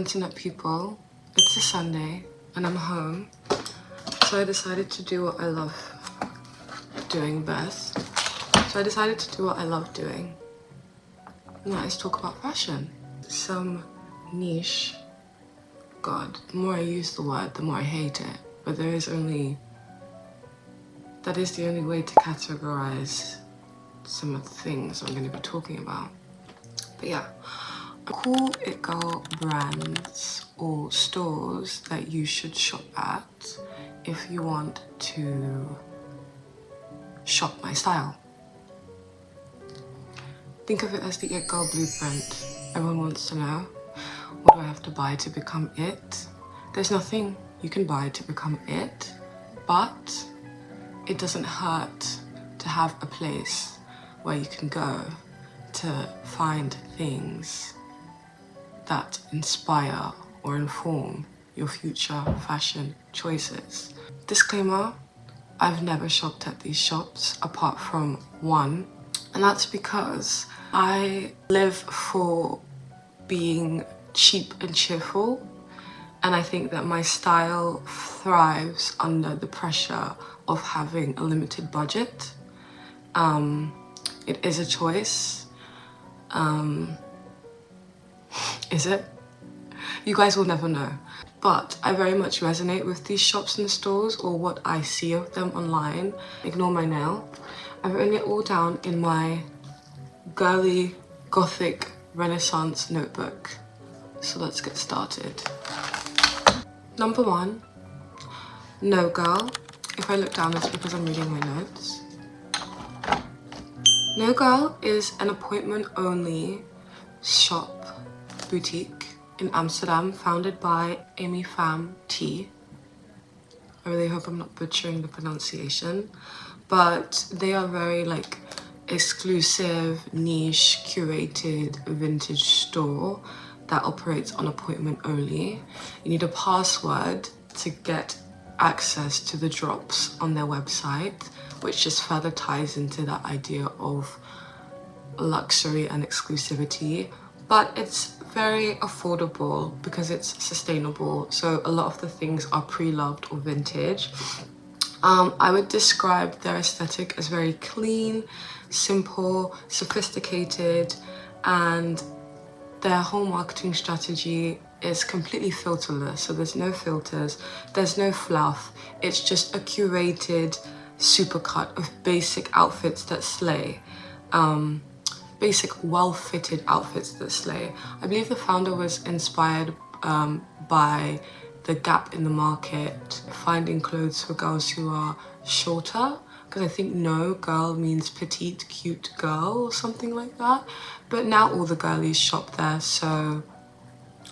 internet people, it's a Sunday and I'm home, so I decided to do what I love doing best. So I decided to do what I love doing, and that is talk about fashion. Some niche, God, the more I use the word, the more I hate it, but that is the only way to categorize some of the things I'm going to be talking about. But yeah, cool it girl brands or stores that you should shop at if you want to shop my style. Think of it as the it girl blueprint. Everyone wants to know, what do I have to buy to become it? There's nothing you can buy to become it, but it doesn't hurt to have a place where you can go to find things that inspire or inform your future fashion choices. Disclaimer, I've never shopped at these shops apart from one, and that's because I live for being cheap and cheerful, and I think that my style thrives under the pressure of having a limited budget. It is a choice. Is it? You guys will never know. But I very much resonate with these shops and stores, or what I see of them online. Ignore my nail. I've written it all down in my girly gothic renaissance notebook. So let's get started. Number 1, Nhogirl. If I look down, it's because I'm reading my notes. Nhogirl is an appointment-only shop boutique in Amsterdam, founded by Amy Pham T. I really hope I'm not butchering the pronunciation, but they are very like exclusive, niche, curated vintage store that operates on appointment only. You need a password to get access to the drops on their website, which just further ties into that idea of luxury and exclusivity. But it's very affordable because it's sustainable, so a lot of the things are pre-loved or vintage. I would describe their aesthetic as very clean, simple, sophisticated, and their whole marketing strategy is completely filterless. So there's no filters, there's no fluff. It's just a curated supercut of basic outfits that slay. Basic well-fitted outfits that slay. I believe the founder was inspired by the gap in the market, finding clothes for girls who are shorter, because I think no girl means petite, cute girl or something like that. But now all the girlies shop there, so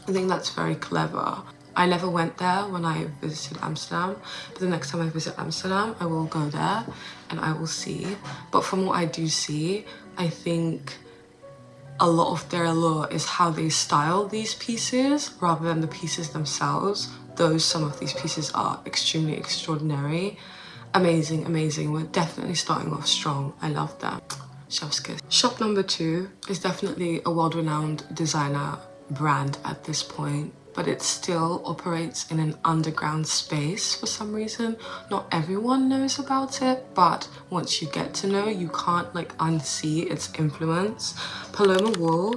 I think that's very clever. I never went there when I visited Amsterdam, but the next time I visit Amsterdam, I will go there and I will see. But from what I do see, I think a lot of their allure is how they style these pieces rather than the pieces themselves, though some of these pieces are extremely extraordinary. Amazing, amazing. We're definitely starting off strong. I love that. Chef's kiss. Shop number 2 is definitely a world-renowned designer brand at this point, but it still operates in an underground space for some reason. Not everyone knows about it, but once you get to know, you can't like unsee its influence. Paloma Wool,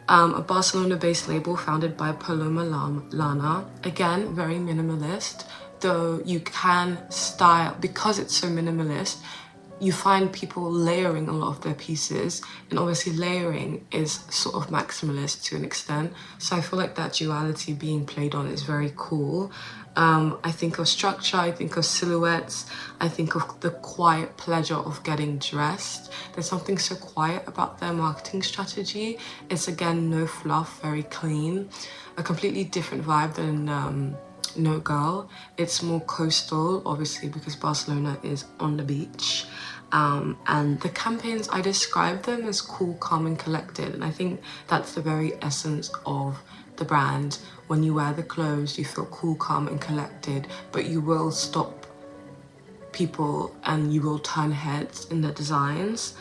a Barcelona-based label founded by Paloma Lana. Again, very minimalist, though you can style, because it's so minimalist, you find people layering a lot of their pieces, and obviously layering is sort of maximalist to an extent. So I feel like that duality being played on is very cool. I think of structure, I think of silhouettes, I think of the quiet pleasure of getting dressed. There's something so quiet about their marketing strategy. It's again, no fluff, very clean. A completely different vibe than Nhogirl. It's more coastal, obviously, because Barcelona is on the beach. And the campaigns, I describe them as cool, calm and collected, and I think that's the very essence of the brand. When you wear the clothes, you feel cool, calm and collected, but you will stop people and you will turn heads in the designs.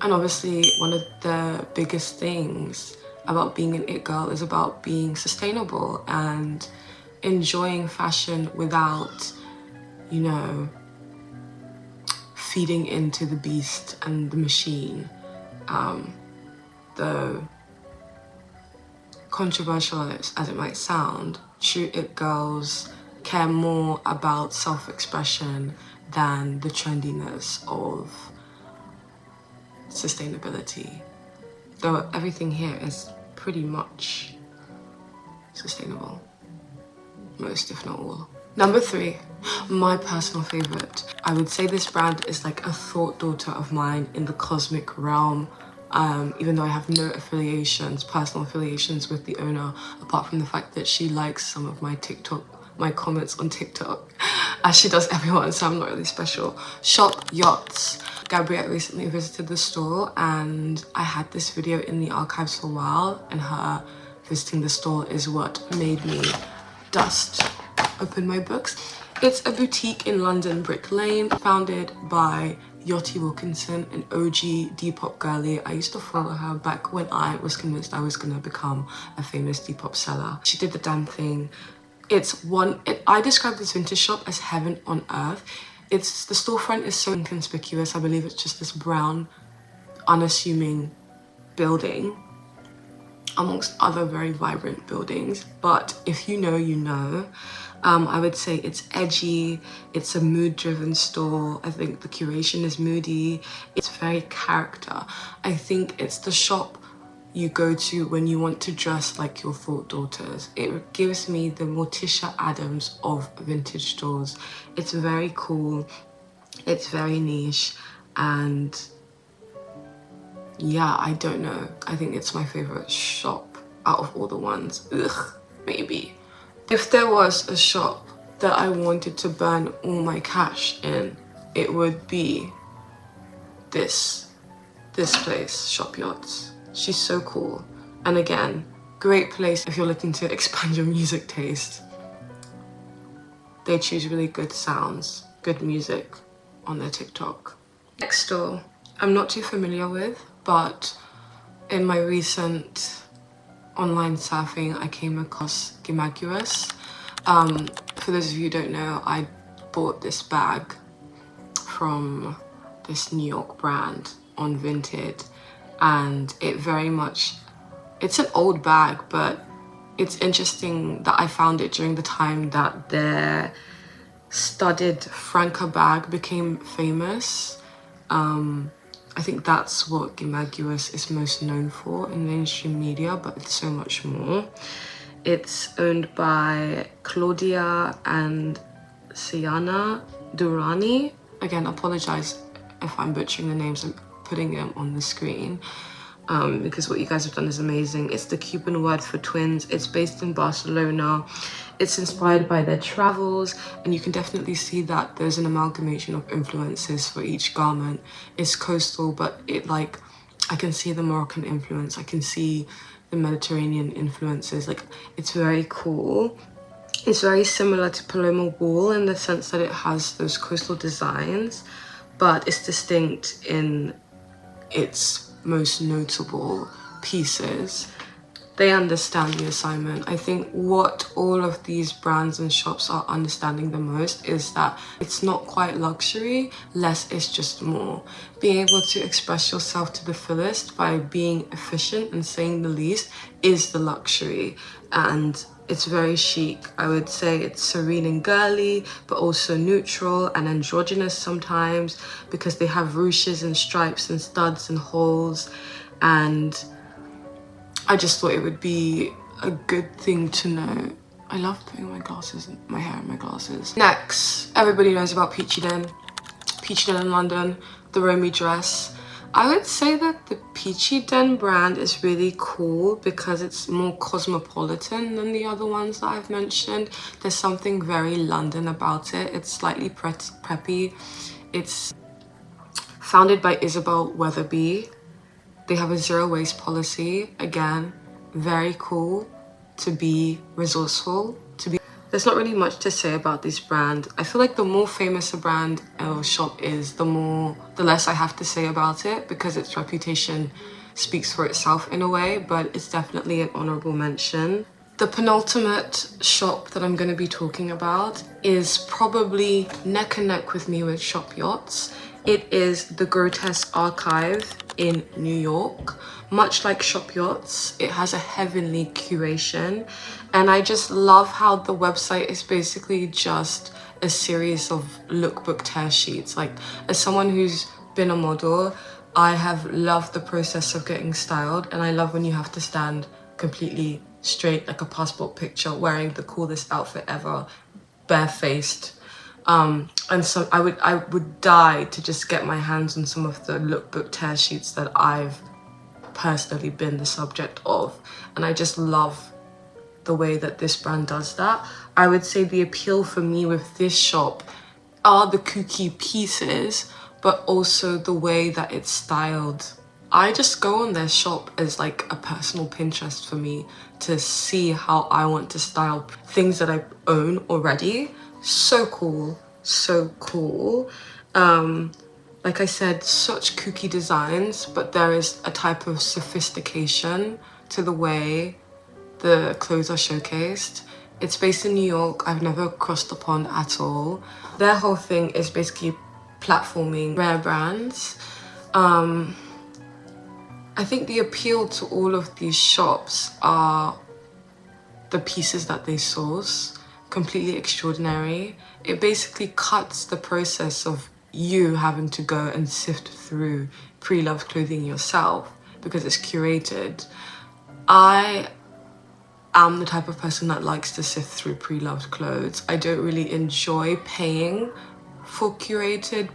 And obviously one of the biggest things about being an it girl is about being sustainable and enjoying fashion without, you know, feeding into the beast and the machine. Though controversial as it might sound, true it girls care more about self-expression than the trendiness of sustainability. Though everything here is pretty much sustainable. Most, if not all. Number 3, my personal favorite. I would say this brand is like a thought daughter of mine in the cosmic realm. Even though I have no personal affiliations with the owner, apart from the fact that she likes some of my comments on TikTok, as she does everyone, so I'm not really special. ShopYotts. Gabrielle recently visited the store and I had this video in the archives for a while, and her visiting the store is what made me open my books. It's a boutique in London, Brick Lane, founded by Yachty Wilkinson, an OG Depop girlie. I used to follow her back when I was convinced I was gonna become a famous Depop seller. She did the damn thing. I describe this vintage shop as heaven on earth. The storefront is so inconspicuous. I believe it's just this brown, unassuming building amongst other very vibrant buildings. But if you know, you know. I would say it's edgy, it's a mood-driven store. I think the curation is moody, it's very character. I think it's the shop you go to when you want to dress like your thought daughters. It gives me the Morticia Adams of vintage stores. It's very cool, it's very niche, and yeah, I don't know. I think it's my favorite shop out of all the ones. Ugh, maybe. If there was a shop that I wanted to burn all my cash in, it would be this place, ShopYotts. She's so cool. And again, great place if you're looking to expand your music taste. They choose really good sounds, good music on their TikTok. Next store, I'm not too familiar with, but in my recent online surfing, I came across Nhogirl. For those of you who don't know, I bought this bag from this New York brand on Vinted, and it's an old bag, but it's interesting that I found it during the time that their studded Franca bag became famous. I think that's what Nhogirl is most known for in mainstream media, but it's so much more. It's owned by Claudia and Siana Durrani. Again, apologize if I'm butchering the names. I'm putting them on the screen because what you guys have done is amazing. It's the Cuban word for twins. It's based in Barcelona. It's inspired by their travels, and you can definitely see that there's an amalgamation of influences for each garment. It's coastal, but I can see the Moroccan influence. I can see the Mediterranean influences. It's very cool. It's very similar to Paloma wool in the sense that it has those coastal designs, but it's distinct in its most notable pieces. They understand the assignment. I think what all of these brands and shops are understanding the most is that it's not quite luxury, less is just more. Being able to express yourself to the fullest by being efficient and saying the least is the luxury, and it's very chic. I would say it's serene and girly, but also neutral and androgynous sometimes, because they have ruches and stripes and studs and holes, and I just thought it would be a good thing to know. I love putting my hair in my glasses. Next, everybody knows about Peachy Den. Peachy Den in London, the Romy dress. I would say that the Peachy Den brand is really cool because it's more cosmopolitan than the other ones that I've mentioned. There's something very London about it. It's slightly preppy. It's founded by Isabel Weatherby. They have a zero waste policy. Again, very cool to be resourceful. There's not really much to say about this brand. I feel like the more famous a brand or shop is, the less I have to say about it, because its reputation speaks for itself in a way, but it's definitely an honorable mention. The penultimate shop that I'm going to be talking about is probably neck and neck with me with ShopYotts. It is the Grotesque Archive in New York. Much like ShopYotts, it has a heavenly curation, and I just love how the website is basically just a series of lookbook tear sheets. Like, as someone who's been a model, I have loved the process of getting styled, and I love when you have to stand completely straight like a passport picture wearing the coolest outfit ever, barefaced. And so I would die to just get my hands on some of the lookbook tear sheets that I've personally been the subject of, and I just love the way that this brand does that. I would say the appeal for me with this shop are the kooky pieces, but also the way that it's styled. I just go on their shop as like a personal Pinterest for me to see how I want to style things that I own already. So cool, so cool. Like I said, such kooky designs, but there is a type of sophistication to the way the clothes are showcased. It's based in New York. I've never crossed the pond at all. Their whole thing is basically platforming rare brands. I think the appeal to all of these shops are the pieces that they source, completely extraordinary. It basically cuts the process of you having to go and sift through pre-loved clothing yourself because it's curated. I am the type of person that likes to sift through pre-loved clothes. I don't really enjoy paying for curated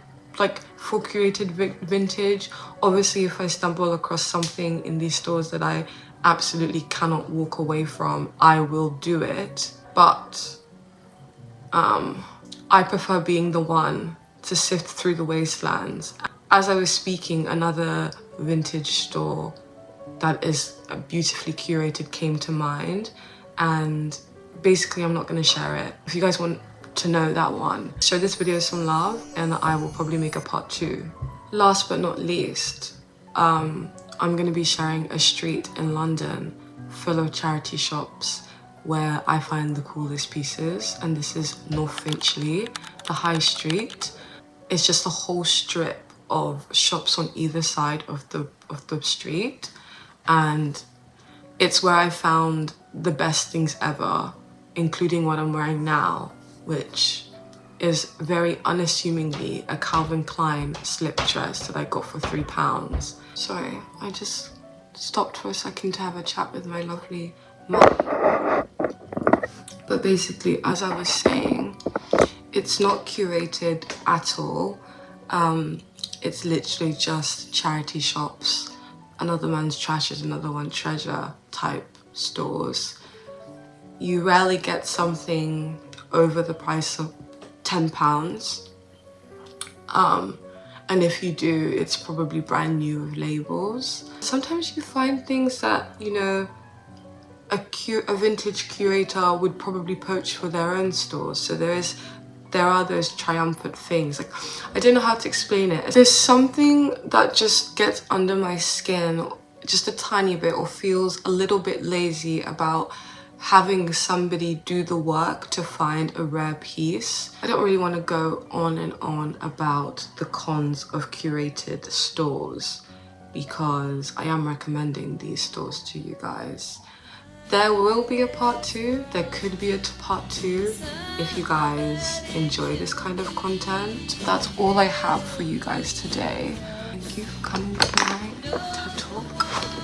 vintage. Obviously, if I stumble across something in these stores that I absolutely cannot walk away from, I will do it. But I prefer being the one to sift through the wastelands. As I was speaking, another vintage store that is beautifully curated came to mind, and basically I'm not going to share it. If you guys want to know that one, show this video some love and I will probably make a part 2. Last but not least, I'm going to be sharing a street in London full of charity shops where I find the coolest pieces, and this is North Finchley, the high street. It's just a whole strip of shops on either side of the street, and it's where I found the best things ever, including what I'm wearing now, which is very unassumingly a Calvin Klein slip dress that I got for £3. Sorry, I just stopped for a second to have a chat with my lovely mum. But basically, as I was saying, it's not curated at all. It's literally just charity shops. Another man's trash is another one's treasure type stores. You rarely get something over the price of £10. And if you do, it's probably brand new with labels. Sometimes you find things that, you know, a vintage curator would probably poach for their own stores. So there are those triumphant things. Like, I don't know how to explain it. There's something that just gets under my skin just a tiny bit, or feels a little bit lazy about having somebody do the work to find a rare piece. I don't really want to go on and on about the cons of curated stores because I am recommending these stores to you guys. There will be a part 2. There could be a part 2 if you guys enjoy this kind of content. That's all I have for you guys today. Thank you for coming to my TED Talk.